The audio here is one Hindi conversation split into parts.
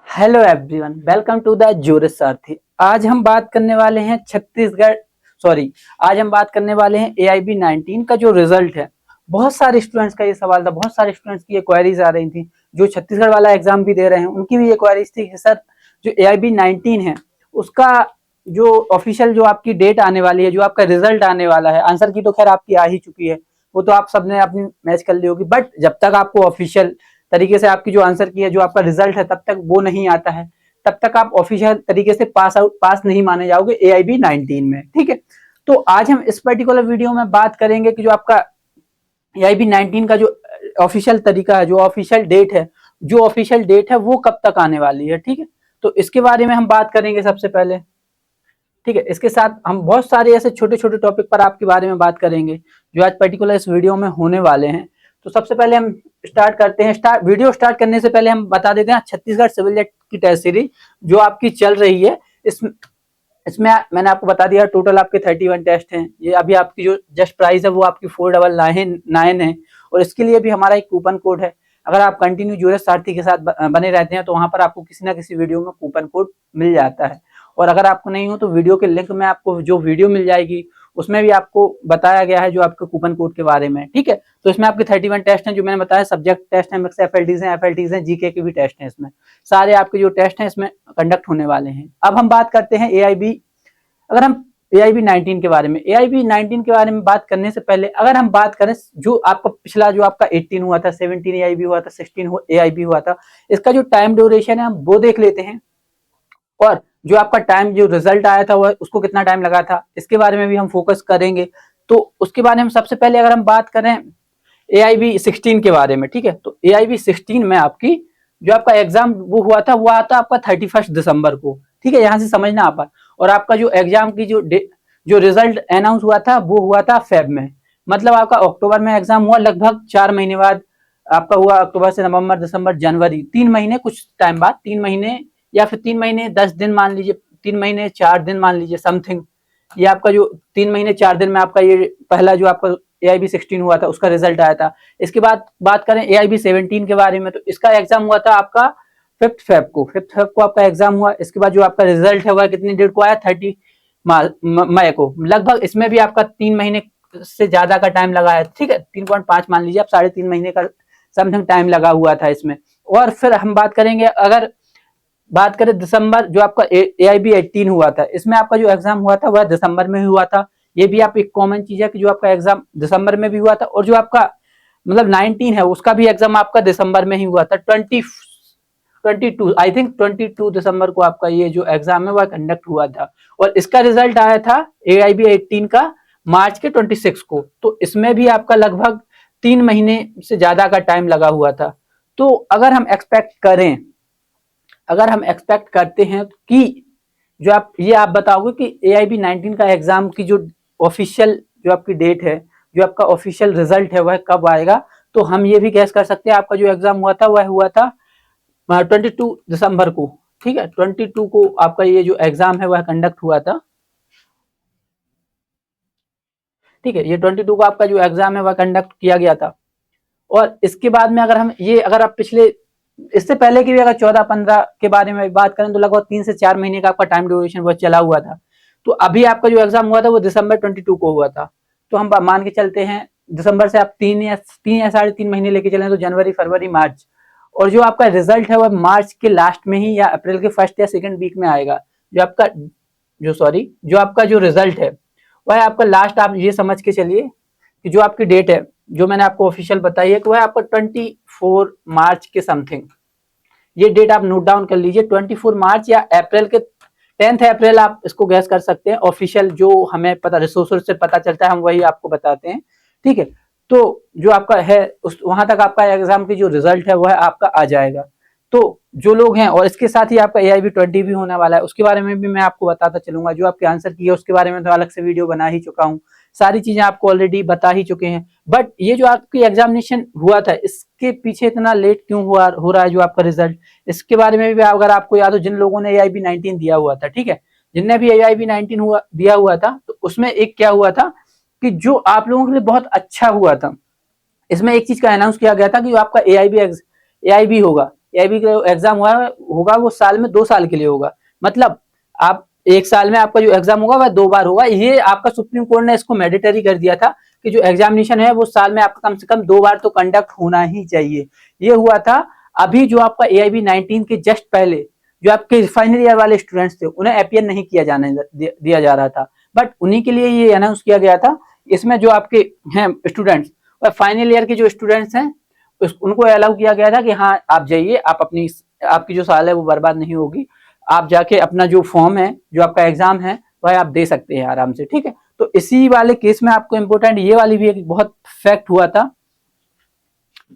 Hello everyone, welcome to the Jyotish Sarathi. आज हम बात करने वाले हैं आज हम बात करने वाले हैं AIB 19 का जो रिजल्ट है। बहुत सारे स्टूडेंट्स का ये सवाल था, बहुत सारे स्टूडेंट्स की ये क्वेरीज आ रही थी जो छत्तीसगढ़ वाला एग्जाम भी दे रहे हैं, उनकी भी ये क्वेरीज थी कि सर जो AIB 19 है उसका जो ऑफिशियल जो आपकी डेट आने वाली है, जो आपका रिजल्ट आने वाला है, आंसर की तो खैर आपकी आ ही चुकी है, वो तो आप सबने अपनी मैच कर ली होगी, बट जब तक आपको ऑफिशियल तरीके से आपकी जो आंसर की है, जो आपका रिजल्ट है, तब तक वो नहीं आता है, तब तक आप ऑफिशियल तरीके से पास नहीं माने जाओगे AIB 19 में। ठीक है, तो आज हम इस पर्टिकुलर वीडियो में बात करेंगे कि जो आपका AIB 19 का जो ऑफिशियल तरीका है, जो ऑफिशियल डेट है वो कब तक आने वाली है। ठीक है, तो इसके बारे में हम बात करेंगे सबसे पहले। ठीक है, इसके साथ हम बहुत सारे ऐसे छोटे छोटे टॉपिक पर आपके बारे में बात करेंगे जो आज पर्टिकुलर इस वीडियो में होने वाले हैं। तो सबसे पहले हम स्टार्ट करते हैं। वीडियो स्टार्ट करने से पहले हम बता देते हैं छत्तीसगढ़ सिविल जज की टेस्ट सीरीज जो आपकी चल रही है, इसमें मैंने आपको बता दिया टोटल आपके 31 टेस्ट हैं। ये अभी आपकी जो जस्ट प्राइस है वो आपकी 4999 है, और इसके लिए भी हमारा एक कूपन कोड है। अगर आप कंटिन्यू ज्योतिष सारथी के साथ बने रहते हैं तो वहां पर आपको किसी ना किसी वीडियो में कूपन कोड मिल जाता है, और अगर आपको नहीं हो तो वीडियो के लिंक में आपको जो वीडियो मिल जाएगी उसमें भी आपको बताया गया है जो आपके कूपन कोड के बारे में। ठीक है, तो इसमें आपके 31 टेस्ट हैं जो मैंने बताया, सब्जेक्ट टेस्ट है, मिक्स FLTs हैं, जीके के भी टेस्ट हैं, इसमें सारे आपके जो टेस्ट हैं इसमें कंडक्ट होने वाले हैं। अब हम बात करते हैं अगर हम AIB 19 के बारे में। AIB 19 के बारे में बात करने से पहले अगर हम बात करें जो आपका पिछला जो आपका 18 हुआ था, 17 AIB हुआ था, 16 AIB हुआ था, इसका जो टाइम ड्यूरेशन है हम वो देख लेते हैं, और जो आपका टाइम जो रिजल्ट आया था वह उसको कितना टाइम लगा था इसके बारे में भी हम फोकस करेंगे। तो उसके बारे में सबसे पहले अगर हम बात करें AIB 16 के बारे में। ठीक है, तो AIB 16 में आपकी जो आपका एग्जाम वो हुआ था आपका 31 दिसंबर को। ठीक है, यहाँ से समझना आप, और आपका जो एग्जाम की जो रिजल्ट अनाउंस हुआ था वो हुआ था फेब में, मतलब आपका अक्टूबर में एग्जाम हुआ, लगभग 4 महीने बाद आपका हुआ, अक्टूबर से नवंबर दिसंबर जनवरी, 3 महीने कुछ टाइम बाद, 3 महीने या फिर 3 महीने 10 दिन मान लीजिए, 3 महीने 4 दिन मान लीजिए समथिंग, ये आपका जो 3 महीने 4 दिन में आपका ये पहला जो आपका AIB 16 हुआ था उसका रिजल्ट आया था। इसके बाद बात करें AIB 17 के बारे में, तो इसका एग्जाम हुआ था आपका 5 फेब को आपका एग्जाम हुआ। इसके बाद जो आपका रिजल्ट है वह कितनी डेट को आया, 30 मई को। लगभग इसमें भी आपका 3 महीने से ज्यादा का टाइम लगा है। ठीक है, 3.5 मान लीजिए आप, 3.5 महीने का समथिंग टाइम लगा हुआ था इसमें। और फिर हम बात करेंगे, अगर बात करें दिसंबर जो आपका AIB 18 हुआ था, इसमें आपका जो एग्जाम हुआ था वह दिसंबर में हुआ था। ये भी आप एक कॉमन चीज है कि जो आपका एग्जाम दिसंबर में भी हुआ था, और जो आपका मतलब 19 है उसका भी एग्जाम आपका दिसंबर में ही हुआ था। 22 आई थिंक 22 दिसंबर को आपका ये जो एग्जाम है वह कंडक्ट हुआ था, और इसका रिजल्ट आया था AIB 18 का मार्च के 26 को। तो इसमें भी आपका लगभग 3 महीने से ज्यादा का टाइम लगा हुआ था। तो अगर हम एक्सपेक्ट करते हैं कि जो आप बताओगे कि AIB 19 का एग्जाम की जो ऑफिशियल जो आपकी डेट है, जो आपका ऑफिशियल रिजल्ट है वह कब आएगा, तो हम ये भी गैस कर सकते हैं आपका जो एग्जाम हुआ था वह हुआ था 22 दिसंबर को। ठीक है, 22 को आपका ये जो एग्जाम है वह कंडक्ट हुआ था। ठीक है, ये 22 को आपका जो एग्जाम है वह कंडक्ट किया गया था। और इसके बाद में अगर आप पिछले इससे पहले की भी अगर 14-15 के बारे में बात करें तो लगभग 3 से 4 महीने का आपका टाइम ड्यूरेशन वो चला हुआ था। तो अभी आपका जो एग्जाम हुआ था वो दिसंबर 22 को हुआ था। तो हम मान के चलते हैं दिसंबर से आप 3 या 3.5 महीने लेके चले तो जनवरी फरवरी मार्च, और जो आपका रिजल्ट है वह मार्च के लास्ट में ही या अप्रैल के फर्स्ट या सेकंड वीक में आएगा। जो आपका जो रिजल्ट है वह आपका लास्ट, आप ये समझ के चलिए कि जो आपकी डेट है जो मैंने आपको ऑफिशियल बताई है कि वह आपका 24 मार्च के समथिंग, ये डेट आप नोट डाउन कर लीजिए, 24 मार्च या अप्रैल के 10 अप्रैल आप इसको गैस कर सकते हैं। ऑफिशियल जो हमें पता रिसोर्स से पता चलता है हम वही आपको बताते हैं। ठीक है, तो जो आपका है वहां तक आपका एग्जाम की जो रिजल्ट है वह आपका आ जाएगा। तो जो लोग हैं, और इसके साथ ही आपका AIB 20 भी होने वाला है, उसके बारे में भी मैं आपको बताता चलूंगा। जो आपके आंसर की है उसके बारे में तो अलग से वीडियो बना ही चुका हूँ, सारी चीजें आपको ऑलरेडी बता ही चुके हैं। बट ये जो आपकी एग्जामिनेशन हुआ था इसके पीछे इतना लेट क्यों हो रहा है जो आपका रिजल्ट, इसके बारे में भी अगर आपको याद हो, जिन लोगों ने AIB 19 दिया हुआ था, ठीक है, जिनने भी AIB 19 दिया हुआ था, तो उसमें एक क्या हुआ था कि जो आप लोगों के लिए बहुत अच्छा हुआ था, इसमें एक चीज का अनाउंस किया गया था कि जो आपका AIB होगा एआईबी का एग्जाम हुआ होगा वो साल में 2 साल के लिए होगा, मतलब आप 1 साल में आपका जो एग्जाम होगा वह 2 बार होगा। ये आपका सुप्रीम कोर्ट ने इसको मैंडेटरी कर दिया था कि जो एग्जामिनेशन है वो साल में आपका कम से कम 2 बार तो कंडक्ट होना ही चाहिए। ये हुआ था अभी जो आपका एआईबी 19 के जस्ट पहले जो आपके फाइनल ईयर वाले स्टूडेंट्स थे उन्हें अपीयर नहीं किया जाने दिया जा रहा था, बट उन्हीं के लिए ये अनाउंस किया गया था। इसमें जो आपके हैं स्टूडेंट्स, फाइनल ईयर के जो स्टूडेंट्स हैं उनको अलाउ किया गया था कि हाँ आप जाइए, आप अपनी आपकी जो साल है वो बर्बाद नहीं होगी, आप जाके अपना जो फॉर्म है जो आपका एग्जाम है वह आप दे सकते हैं आराम से, ठीक है। तो इसी वाले केस में आपको इम्पोर्टेंट ये वाली भी एक बहुत फैक्ट हुआ था,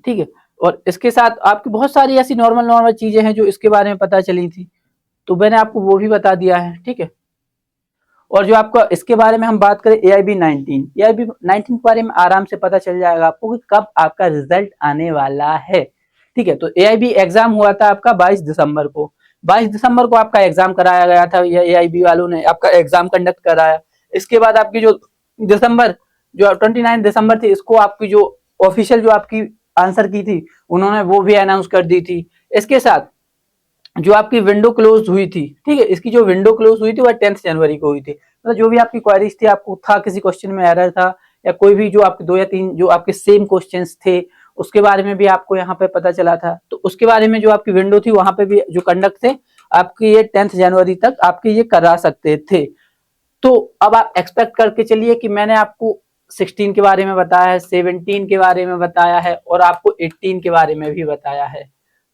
ठीक है। और इसके साथ आपकी बहुत सारी ऐसी नॉर्मल चीजें हैं जो इसके बारे में पता चली थी, तो मैंने आपको वो भी बता दिया है, ठीक है। और जो आपका इसके बारे में हम बात करें एआईबी 19 के बारे में आराम से पता चल जाएगा आपको कि कब आपका रिजल्ट आने वाला है, ठीक है। तो एआईबी एग्जाम हुआ था आपका 22 दिसंबर को, 22 दिसंबर को आपका एग्जाम कराया गया था, एआईबी वालों ने आपका एग्जाम कंडक्ट कराया। इसके बाद आपकी जो दिसंबर जो 29 दिसंबर थी, इसको आपकी जो ऑफिशियल जो आपकी आंसर की थी उन्होंने वो भी अनाउंस कर दी थी। इसके साथ जो आपकी विंडो क्लोज हुई थी, ठीक है, इसकी जो विंडो क्लोज हुई थी वह 10 जनवरी को हुई थी। मतलब जो भी आपकी क्वेरीज थी, आपको था किसी क्वेश्चन में एरर था या कोई भी जो आपके 2 या 3 जो आपके सेम क्वेश्चंस थे उसके बारे में भी आपको यहाँ पे पता चला था, तो उसके बारे में जो आपकी विंडो थी वहां पे भी जो कंडक्ट थे आपकी ये 10 जनवरी तक आपके ये करा सकते थे। तो अब आप एक्सपेक्ट करके चलिए कि मैंने आपको 16 के बारे में बताया है, 17 के बारे में बताया है और आपको 18 के बारे में भी बताया है।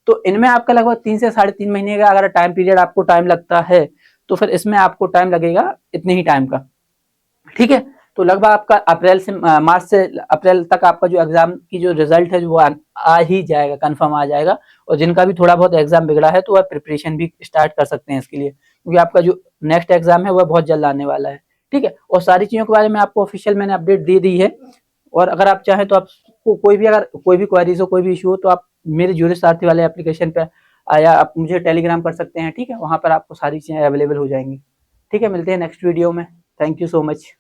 तो इनमें आपका लगभग 3 से 3.5 महीने का अगर टाइम पीरियड आपको टाइम लगता है तो फिर इसमें आपको टाइम लगेगा इतने ही टाइम का, ठीक है। तो लगभग आपका अप्रैल से मार्च से अप्रैल तक आपका जो एग्जाम की जो रिजल्ट है वो आ ही जाएगा, कंफर्म आ जाएगा। और जिनका भी थोड़ा बहुत एग्जाम बिगड़ा है तो वह प्रिपरेशन भी स्टार्ट कर सकते हैं इसके लिए, क्योंकि आपका जो नेक्स्ट एग्जाम है वह बहुत जल्द आने वाला है, ठीक है। और सारी चीजों के बारे में आपको ऑफिशियल मैंने अपडेट दे दी है। और अगर आप चाहें तो आपको कोई भी अगर कोई भी क्वेरीज हो, कोई भी इशू हो, तो आप मेरे ज्यूरिस्ट सारथी वाले एप्लीकेशन पे या आप मुझे टेलीग्राम कर सकते हैं, ठीक है। वहां पर आपको सारी चीजें अवेलेबल हो जाएंगी, ठीक है। मिलते हैं नेक्स्ट वीडियो में। Thank you so much.